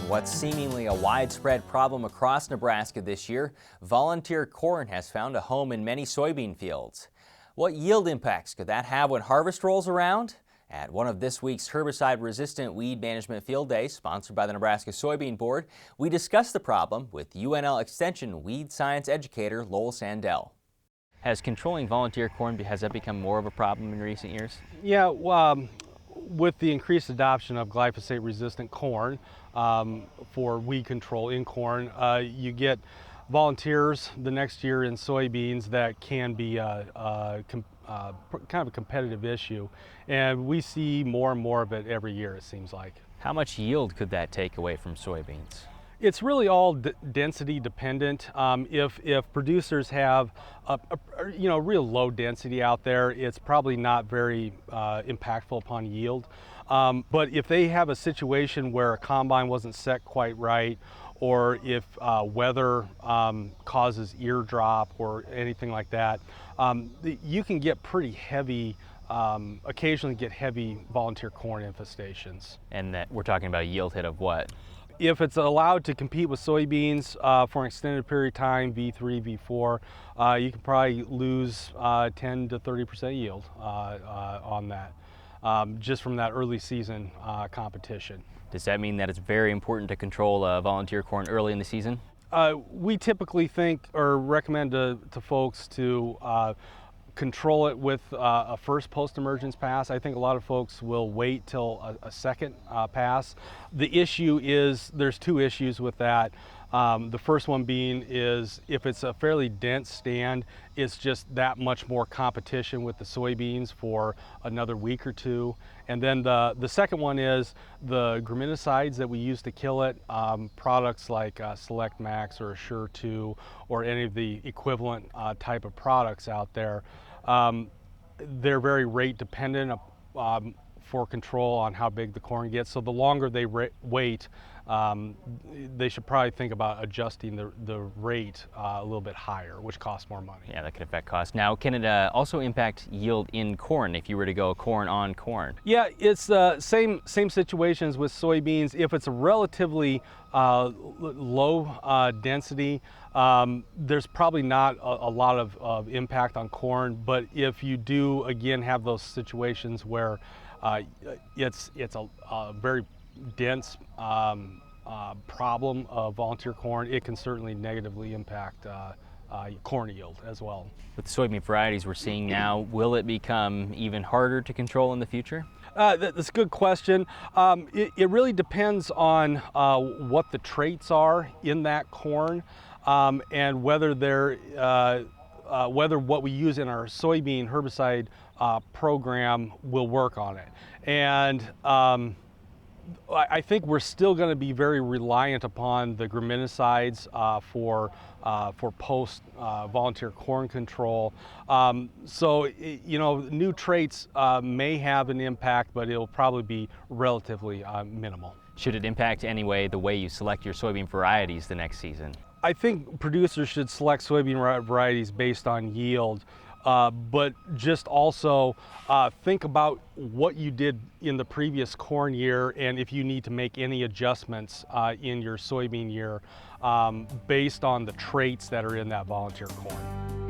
what's seemingly a widespread problem across Nebraska this year, volunteer corn has found a home in many soybean fields. What yield impacts could that have when harvest rolls around? At one of this week's herbicide-resistant weed management field days, sponsored by the Nebraska Soybean Board, we discussed the problem with UNL Extension weed science educator Lowell Sandell. Has controlling volunteer corn, has that become more of a problem in recent years? Yeah, with the increased adoption of glyphosate-resistant corn for weed control in corn, you get volunteers the next year in soybeans that can be kind of a competitive issue, and we see more and more of it every year, it seems like. How much yield could that take away from soybeans? It's really all density dependent. If producers have a real low density out there, it's probably not very impactful upon yield. But if they have a situation where a combine wasn't set quite right, or if weather causes ear drop or anything like that, you can get pretty heavy, occasionally get heavy volunteer corn infestations. And that we're talking about a yield hit of what? If it's allowed to compete with soybeans for an extended period of time, V3, V4, you can probably lose 10 to 30% yield on that, just from that early season competition. Does that mean that it's very important to control volunteer corn early in the season? We typically think or recommend to folks to control it with a first post-emergence pass. I think a lot of folks will wait till a second pass. The issue is, there's two issues with that. The first one being is if it's a fairly dense stand, it's just that much more competition with the soybeans for another week or two. And then the second one is the graminicides that we use to kill it, products like Select Max or Assure 2 or any of the equivalent type of products out there. They're very rate dependent for control on how big the corn gets. So the longer they wait, they should probably think about adjusting the rate a little bit higher, which costs more money. Yeah, that could affect cost. Now, can it also impact yield in corn if you were to go corn on corn? Yeah, it's the same situations with soybeans. If it's a relatively low density, there's probably not a lot of impact on corn. But if you do, again, have those situations where it's a very dense problem of volunteer corn, it can certainly negatively impact corn yield as well. With the soybean varieties we're seeing now, will it become even harder to control in the future? That's a good question. It really depends on what the traits are in that corn, and whether whether what we use in our soybean herbicide program will work on it. And I think we're still going to be very reliant upon the graminicides for post volunteer corn control. So new traits may have an impact, but it'll probably be relatively minimal. Should it impact anyway the way you select your soybean varieties the next season? I think producers should select soybean varieties based on yield. But just also think about what you did in the previous corn year, and if you need to make any adjustments in your soybean year based on the traits that are in that volunteer corn.